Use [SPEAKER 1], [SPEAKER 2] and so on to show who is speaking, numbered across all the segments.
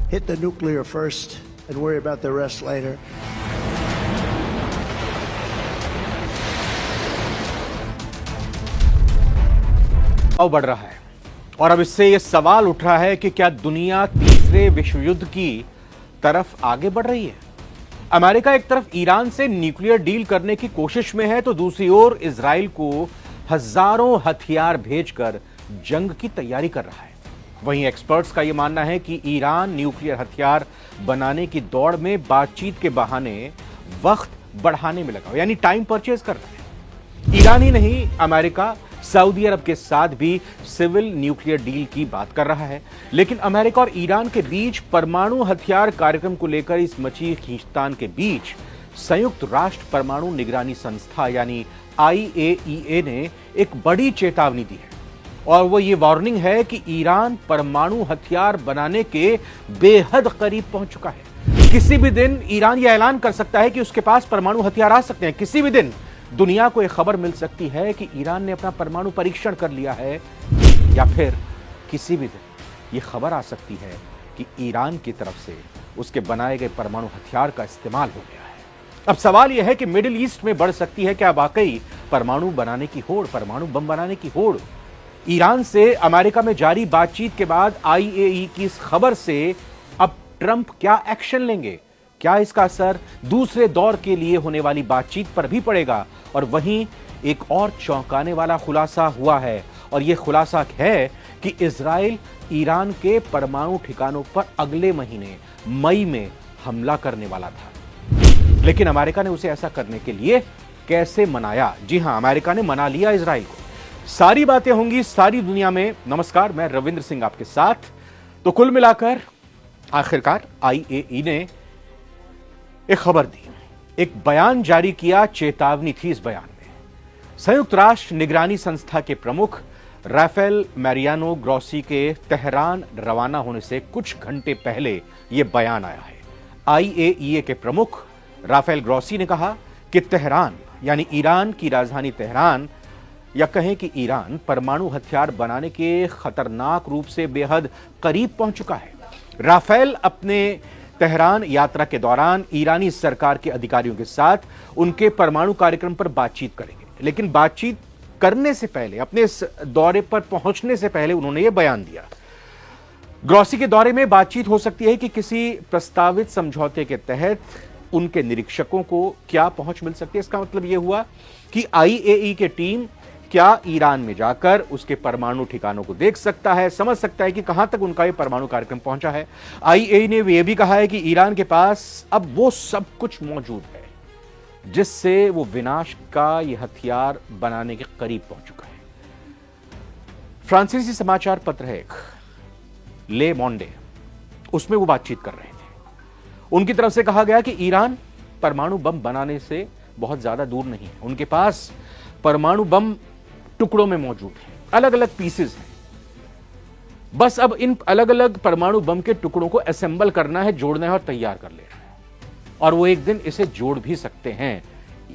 [SPEAKER 1] hit the nuclear first and worry about the rest later.
[SPEAKER 2] बढ़ रहा है और अब इससे यह सवाल उठ रहा है कि क्या दुनिया तीसरे विश्व युद्ध की तरफ आगे बढ़ रही है। अमेरिका एक तरफ ईरान से न्यूक्लियर डील करने की कोशिश में है तो दूसरी ओर इजराइल को हजारों हथियार भेजकर जंग की तैयारी कर रहा है। वहीं एक्सपर्ट्स का यह मानना है कि ईरान न्यूक्लियर हथियार बनाने की दौड़ में बातचीत के बहाने वक्त बढ़ाने में लगा, यानी टाइम परचेज कर रहा है। ईरान ही नहीं, अमेरिका सऊदी अरब के साथ भी सिविल न्यूक्लियर डील की बात कर रहा है। लेकिन अमेरिका और ईरान के बीच परमाणु हथियार कार्यक्रम को लेकर इस मची खींचतान के बीच संयुक्त राष्ट्र परमाणु निगरानी संस्था यानी IAEA ने एक बड़ी चेतावनी दी है और वो ये वार्निंग है कि ईरान परमाणु हथियार बनाने के बेहद करीब पहुंच चुका है। किसी भी दिन ईरान यह ऐलान कर सकता है कि उसके पास परमाणु हथियार आ सकते हैं। किसी भी दिन दुनिया को यह खबर मिल सकती है कि ईरान ने अपना परमाणु परीक्षण कर लिया है, या फिर किसी भी दिन यह खबर आ सकती है कि ईरान की तरफ से उसके बनाए गए परमाणु हथियार का इस्तेमाल हो गया है। अब सवाल यह है कि मिडिल ईस्ट में बढ़ सकती है क्या वाकई परमाणु बनाने की होड़, परमाणु बम बनाने की होड़। ईरान से अमेरिका में जारी बातचीत के बाद IAEA की इस खबर से अब ट्रंप क्या एक्शन लेंगे? क्या इसका असर दूसरे दौर के लिए होने वाली बातचीत पर भी पड़ेगा? और वहीं एक और चौंकाने वाला खुलासा हुआ है और यह खुलासा है कि इजराइल ईरान के परमाणु ठिकानों पर अगले महीने मई में हमला करने वाला था। लेकिन अमेरिका ने उसे ऐसा करने के लिए कैसे मनाया? जी हां, अमेरिका ने मना लिया इजराइल को। सारी बातें होंगी सारी दुनिया में। नमस्कार, मैं रविंद्र सिंह आपके साथ। तो कुल मिलाकर आखिरकार IAEA ने एक खबर दी, एक बयान जारी किया, चेतावनी थी इस बयान में। संयुक्त राष्ट्र निगरानी संस्था के प्रमुख राफेल मैरियानो ग्रोसी के तेहरान रवाना होने से कुछ घंटे पहले यह बयान आया है। IAEA के प्रमुख राफेल ग्रोसी ने कहा कि तेहरान यानी ईरान की राजधानी तेहरान, या कहें कि ईरान परमाणु हथियार बनाने के खतरनाक रूप से बेहद करीब पहुंच चुका है। राफेल अपने तेहरान यात्रा के दौरान ईरानी सरकार के अधिकारियों के साथ उनके परमाणु कार्यक्रम पर बातचीत करेंगे, लेकिन बातचीत करने से पहले, अपने इस दौरे पर पहुंचने से पहले उन्होंने यह बयान दिया। ग्रोसी के दौरे में बातचीत हो सकती है कि किसी प्रस्तावित समझौते के तहत उनके निरीक्षकों को क्या पहुंच मिल सकती है। इसका मतलब यह हुआ कि IAEA की टीम क्या ईरान में जाकर उसके परमाणु ठिकानों को देख सकता है, समझ सकता है कि कहां तक उनका यह परमाणु कार्यक्रम पहुंचा है। IAEA ने यह भी कहा है कि ईरान के पास अब वो सब कुछ मौजूद है जिससे वो विनाश का यह हथियार बनाने के करीब पहुंच चुका है। फ्रांसीसी समाचार पत्र है एक, ले मोंडे, उसमें वो बातचीत कर रहे थे। उनकी तरफ से कहा गया कि ईरान परमाणु बम बनाने से बहुत ज्यादा दूर नहीं है। उनके पास परमाणु बम टुकड़ों में मौजूद है, अलग अलग पीसेस हैं। बस अब इन अलग अलग परमाणु बम के टुकड़ों को असेंबल करना है, जोड़ना है और तैयार कर लेना है। और वो एक दिन इसे जोड़ भी सकते हैं।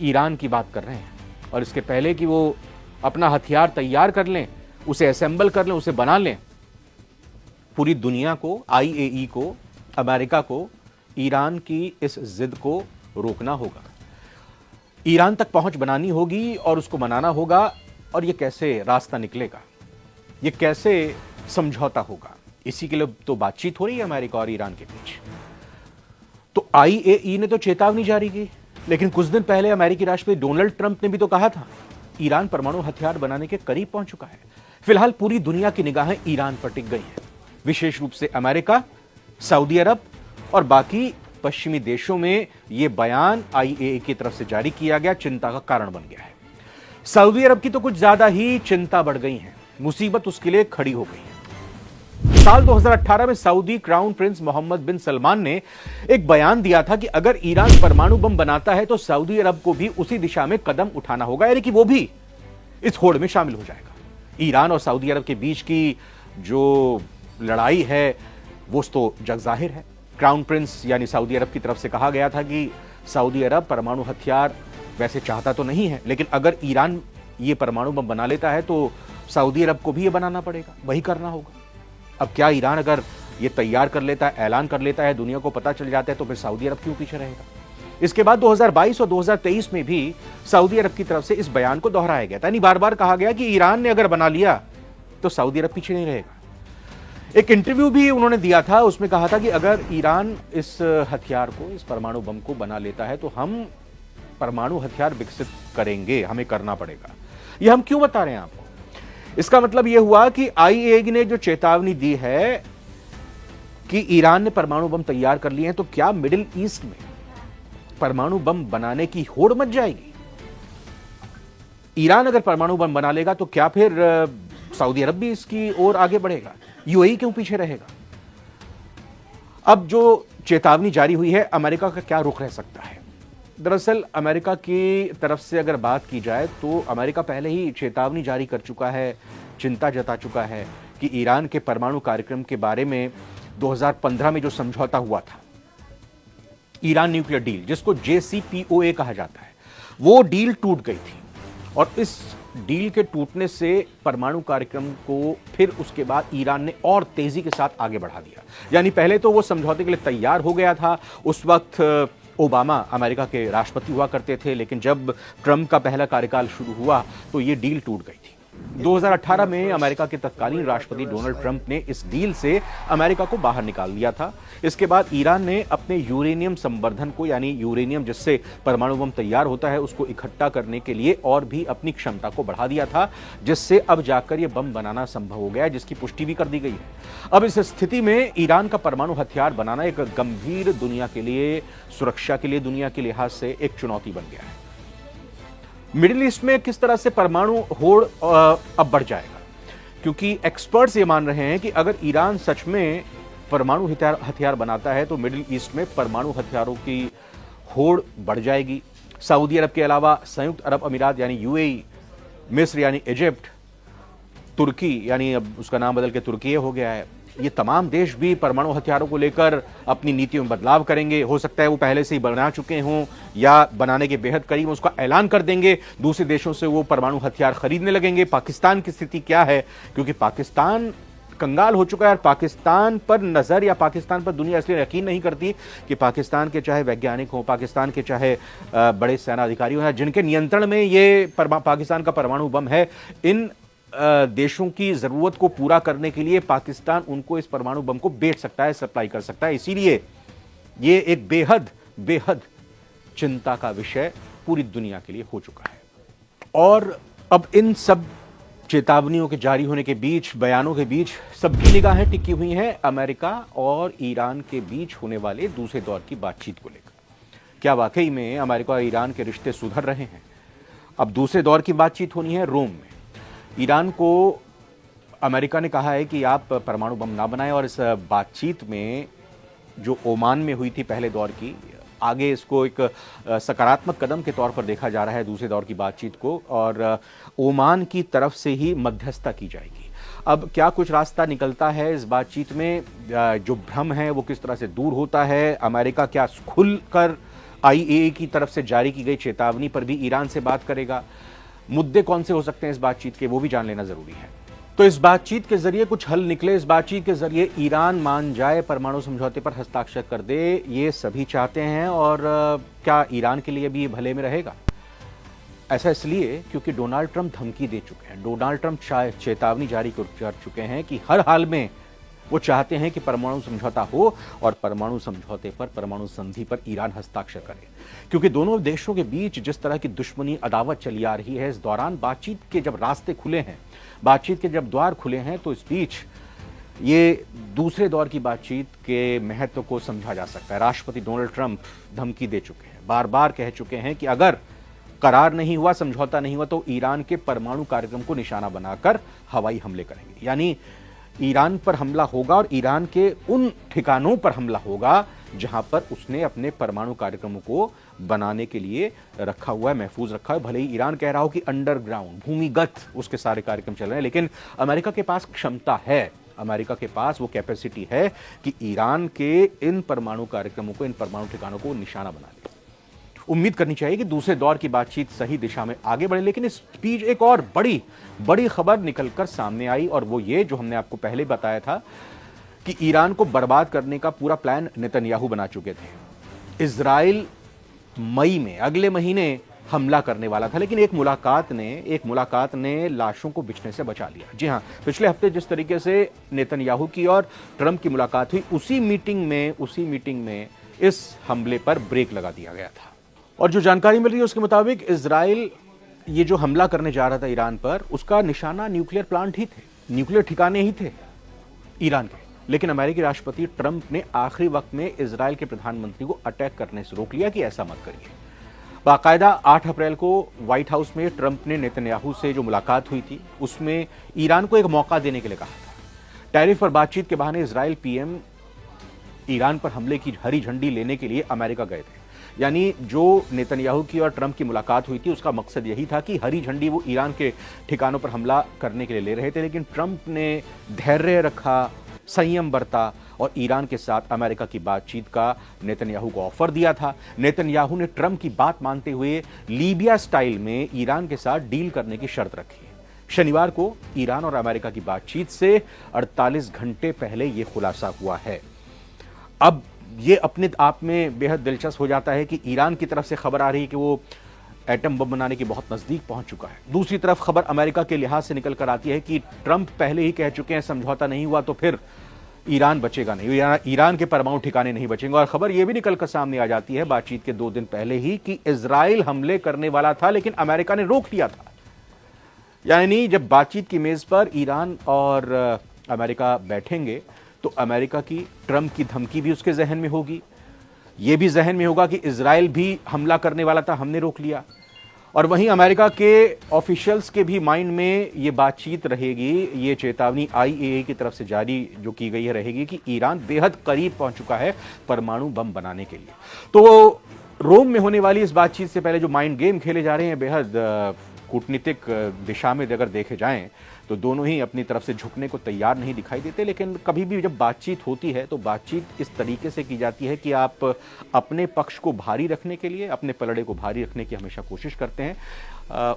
[SPEAKER 2] ईरान की बात कर रहे हैं। और इसके पहले कि वो अपना हथियार तैयार कर लें, उसे असेंबल कर लें, उसे बना लें, पूरी दुनिया को, IAEA को, अमेरिका को ईरान की इस जिद को रोकना होगा। ईरान तक पहुंच बनानी होगी और उसको मनाना होगा। और यह कैसे रास्ता निकलेगा, यह कैसे समझौता होगा, इसी के लिए तो बातचीत हो रही है अमेरिका और ईरान के बीच। तो IAEA ने तो चेतावनी जारी की, लेकिन कुछ दिन पहले अमेरिकी राष्ट्रपति डोनाल्ड ट्रंप ने भी तो कहा था ईरान परमाणु हथियार बनाने के करीब पहुंच चुका है। फिलहाल पूरी दुनिया की निगाहें ईरान पर टिक गई हैं, विशेष रूप से अमेरिका, सऊदी अरब और बाकी पश्चिमी देशों में यह बयान IAEA की तरफ से जारी किया गया चिंता का कारण बन गया है। सऊदी अरब की तो कुछ ज्यादा ही चिंता बढ़ गई है, मुसीबत उसके लिए खड़ी हो गई है। साल 2018 में सऊदी क्राउन प्रिंस मोहम्मद बिन सलमान ने एक बयान दिया था कि अगर ईरान परमाणु बम बनाता है तो सऊदी अरब को भी उसी दिशा में कदम उठाना होगा, यानी कि वो भी इस होड़ में शामिल हो जाएगा। ईरान और सऊदी अरब के बीच की जो लड़ाई है वो तो जग जाहिर है। क्राउन प्रिंस यानी सऊदी अरब की तरफ से कहा गया था कि सऊदी अरब परमाणु हथियार वैसे चाहता तो नहीं है, लेकिन अगर ईरान ये परमाणु बम बना लेता है तो सऊदी अरब को भी ये बनाना पड़ेगा, वही करना होगा। अब क्या ईरान अगर ये तैयार कर लेता है, ऐलान कर लेता है, दुनिया को पता चल जाता है, तो फिर सऊदी अरब क्यों पीछे रहेगा? इसके बाद 2022 और 2023 में भी सऊदी अरब की तरफ से इस बयान को दोहराया गया था। यानी बार बार कहा गया कि ईरान ने अगर बना लिया तो सऊदी अरब पीछे नहीं रहेगा। एक इंटरव्यू भी उन्होंने दिया था, उसमें कहा था कि अगर ईरान इस हथियार को, इस परमाणु बम को बना लेता है तो हम परमाणु हथियार विकसित करेंगे, हमें करना पड़ेगा। ये हम क्यों बता रहे हैं आपको? इसका मतलब यह हुआ कि आईएईए ने जो चेतावनी दी है कि ईरान ने परमाणु बम तैयार कर लिए हैं, तो क्या मिडिल ईस्ट में परमाणु बम बनाने की होड़ मच जाएगी? ईरान अगर परमाणु बम बना लेगा तो क्या फिर सऊदी अरब भी इसकी ओर आगे बढ़ेगा? यूएई क्यों पीछे रहेगा? अब जो चेतावनी जारी हुई है, अमेरिका का क्या रुख रह सकता है? दरअसल अमेरिका की तरफ से अगर बात की जाए तो अमेरिका पहले ही चेतावनी जारी कर चुका है, चिंता जता चुका है कि ईरान के परमाणु कार्यक्रम के बारे में 2015 में जो समझौता हुआ था, ईरान न्यूक्लियर डील, जिसको JCPOA कहा जाता है, वो डील टूट गई थी। और इस डील के टूटने से परमाणु कार्यक्रम को फिर उसके बाद ईरान ने और तेजी के साथ आगे बढ़ा दिया। यानी पहले तो वो समझौते के लिए तैयार हो गया था। उस वक्त ओबामा अमेरिका के राष्ट्रपति हुआ करते थे, लेकिन जब ट्रंप का पहला कार्यकाल शुरू हुआ तो ये डील टूट गई थी। 2018 में अमेरिका के तत्कालीन राष्ट्रपति डोनाल्ड ट्रंप ने इस डील से अमेरिका को बाहर निकाल दिया था। इसके बाद ईरान ने अपने यूरेनियम संवर्धन को, यानी यूरेनियम जिससे परमाणु बम तैयार होता है, उसको इकट्ठा करने के लिए और भी अपनी क्षमता को बढ़ा दिया था, जिससे अब जाकर यह बम बनाना संभव हो गया है, जिसकी पुष्टि भी कर दी गई है। अब इस स्थिति में ईरान का परमाणु हथियार बनाना एक गंभीर दुनिया के लिए, सुरक्षा के लिए, दुनिया के लिहाज से एक चुनौती बन गया है। मिडिल ईस्ट में किस तरह से परमाणु होड़ अब बढ़ जाएगा, क्योंकि एक्सपर्ट्स ये मान रहे हैं कि अगर ईरान सच में परमाणु हथियार बनाता है तो मिडिल ईस्ट में परमाणु हथियारों की होड़ बढ़ जाएगी। सऊदी अरब के अलावा संयुक्त अरब अमीरात यानी यूएई, मिस्र यानी इजिप्ट, तुर्की यानी अब उसका नाम बदल के तुर्की हो गया है, ये तमाम देश भी परमाणु हथियारों को लेकर अपनी नीतियों में बदलाव करेंगे। हो सकता है वो पहले से ही बना चुके हों या बनाने के बेहद करीब, उसका ऐलान कर देंगे, दूसरे देशों से वो परमाणु हथियार खरीदने लगेंगे। पाकिस्तान की स्थिति क्या है? क्योंकि पाकिस्तान कंगाल हो चुका है और पाकिस्तान पर नजर या पाकिस्तान पर दुनिया इसलिए यकीन नहीं करती कि पाकिस्तान के चाहे वैज्ञानिक हो, पाकिस्तान के चाहे बड़े सेना अधिकारी हो, जिनके नियंत्रण में ये पाकिस्तान का परमाणु बम है, इन देशों की जरूरत को पूरा करने के लिए पाकिस्तान उनको इस परमाणु बम को बेच सकता है, सप्लाई कर सकता है। इसीलिए ये एक बेहद बेहद चिंता का विषय पूरी दुनिया के लिए हो चुका है। और अब इन सब चेतावनियों के जारी होने के बीच, बयानों के बीच, सबकी निगाहें टिकी हुई हैं अमेरिका और ईरान के बीच होने वाले दूसरे दौर की बातचीत को लेकर। क्या वाकई में अमेरिका और ईरान के रिश्ते सुधर रहे हैं? अब दूसरे दौर की बातचीत होनी है रोम में। ईरान को अमेरिका ने कहा है कि आप परमाणु बम ना बनाएं, और इस बातचीत में जो ओमान में हुई थी पहले दौर की, आगे इसको एक सकारात्मक कदम के तौर पर देखा जा रहा है दूसरे दौर की बातचीत को, और ओमान की तरफ से ही मध्यस्थता की जाएगी। अब क्या कुछ रास्ता निकलता है इस बातचीत में, जो भ्रम है वो किस तरह से दूर होता है? अमेरिका क्या खुलकर आईएईए की तरफ से जारी की गई चेतावनी पर भी ईरान से बात करेगा? मुद्दे कौन से हो सकते हैं इस बातचीत के, वो भी जान लेना जरूरी है। तो इस बातचीत के जरिए कुछ हल निकले, इस बातचीत के जरिए ईरान मान जाए, परमाणु समझौते पर हस्ताक्षर कर दे, ये सभी चाहते हैं। और क्या ईरान के लिए भी ये भले में रहेगा? ऐसा इसलिए क्योंकि डोनाल्ड ट्रंप धमकी दे चुके हैं, डोनाल्ड ट्रंप चेतावनी जारी कर चुके हैं कि हर हाल में वो चाहते हैं कि परमाणु समझौता हो और परमाणु समझौते पर, परमाणु संधि पर ईरान हस्ताक्षर करे। क्योंकि दोनों देशों के बीच जिस तरह की दुश्मनी, अदावत चली आ रही है, इस दौरान बातचीत के जब रास्ते खुले हैं, बातचीत के जब द्वार खुले हैं, तो इस बीच ये दूसरे दौर की बातचीत के महत्व को समझा जा सकता है। राष्ट्रपति डोनाल्ड ट्रंप धमकी दे चुके हैं, बार बार कह चुके हैं कि अगर करार नहीं हुआ, समझौता नहीं हुआ, तो ईरान के परमाणु कार्यक्रम को निशाना बनाकर हवाई हमले करेंगे। यानी ईरान पर हमला होगा और ईरान के उन ठिकानों पर हमला होगा जहां पर उसने अपने परमाणु कार्यक्रमों को बनाने के लिए रखा हुआ है, महफूज रखा है। भले ही ईरान कह रहा हो कि अंडरग्राउंड, भूमिगत उसके सारे कार्यक्रम चल रहे हैं, लेकिन अमेरिका के पास क्षमता है, अमेरिका के पास वो कैपेसिटी है कि ईरान के इन परमाणु कार्यक्रमों को, इन परमाणु ठिकानों को निशाना बना ले। उम्मीद करनी चाहिए कि दूसरे दौर की बातचीत सही दिशा में आगे बढ़े। लेकिन इस बीच एक और बड़ी खबर निकलकर सामने आई, और वो ये जो हमने आपको पहले बताया था कि ईरान को बर्बाद करने का पूरा प्लान नेतन्याहू बना चुके थे। इजराइल मई में, अगले महीने हमला करने वाला था, लेकिन एक मुलाकात ने लाशों को बिछने से बचा लिया। जी हां, पिछले हफ्ते जिस तरीके से नेतन्याहू की और ट्रंप की मुलाकात हुई, उसी मीटिंग में इस हमले पर ब्रेक लगा दिया गया था। और जो जानकारी मिल रही है उसके मुताबिक इजराइल ये जो हमला करने जा रहा था ईरान पर, उसका निशाना न्यूक्लियर प्लांट ही थे, न्यूक्लियर ठिकाने ही थे ईरान के। लेकिन अमेरिकी राष्ट्रपति ट्रंप ने आखिरी वक्त में इजराइल के प्रधानमंत्री को अटैक करने से रोक लिया कि ऐसा मत करिए। बाकायदा 8 अप्रैल को व्हाइट हाउस में ट्रंप ने नेतन्याहू से जो मुलाकात हुई थी, उसमें ईरान को एक मौका देने के लिए कहा था। टैरिफ पर बातचीत के बहाने इजराइल पीएम ईरान पर हमले की हरी झंडी लेने के लिए अमेरिका गए थे। यानी जो नेतन्याहू की और ट्रंप की मुलाकात हुई थी, उसका मकसद यही था कि हरी झंडी वो ईरान के ठिकानों पर हमला करने के लिए ले रहे थे। लेकिन ट्रंप ने धैर्य रखा, संयम बरता और ईरान के साथ अमेरिका की बातचीत का नेतन्याहू को ऑफर दिया था। नेतन्याहू ने ट्रंप की बात मानते हुए लीबिया स्टाइल में ईरान के साथ डील करने की शर्त रखी। शनिवार को ईरान और अमेरिका की बातचीत से 48 घंटे पहले यह खुलासा हुआ है। अब ये अपने आप में बेहद दिलचस्प हो जाता है कि ईरान की तरफ से खबर आ रही है कि वो एटम बम बनाने के बहुत नजदीक पहुंच चुका है। दूसरी तरफ खबर अमेरिका के लिहाज से निकल कर आती है कि ट्रंप पहले ही कह चुके हैं समझौता नहीं हुआ तो फिर ईरान बचेगा नहीं, ईरान के परमाणु ठिकाने नहीं बचेंगे। और खबर यह भी निकल कर सामने आ जाती है बातचीत के 2 दिन पहले ही कि इजराइल हमले करने वाला था, लेकिन अमेरिका ने रोक लिया था। यानी जब बातचीत की मेज पर ईरान और अमेरिका बैठेंगे तो अमेरिका की ट्रंप की धमकी भी उसके जहन में होगी, यह भी जहन में होगा कि इजराइल भी हमला करने वाला था, हमने रोक लिया। और वहीं अमेरिका के ऑफिशियल्स के भी माइंड में यह बातचीत रहेगी, ये चेतावनी आईएए की तरफ से जारी जो की गई है रहेगी कि ईरान बेहद करीब पहुंच चुका है परमाणु बम बनाने के लिए। तो रोम में होने वाली इस बातचीत से पहले जो माइंड गेम खेले जा रहे हैं, बेहद कूटनीतिक दिशा में अगर देखे जाएं तो दोनों ही अपनी तरफ से झुकने को तैयार नहीं दिखाई देते। लेकिन कभी भी जब बातचीत होती है तो बातचीत इस तरीके से की जाती है कि आप अपने पक्ष को भारी रखने के लिए, अपने पलड़े को भारी रखने की हमेशा कोशिश करते हैं।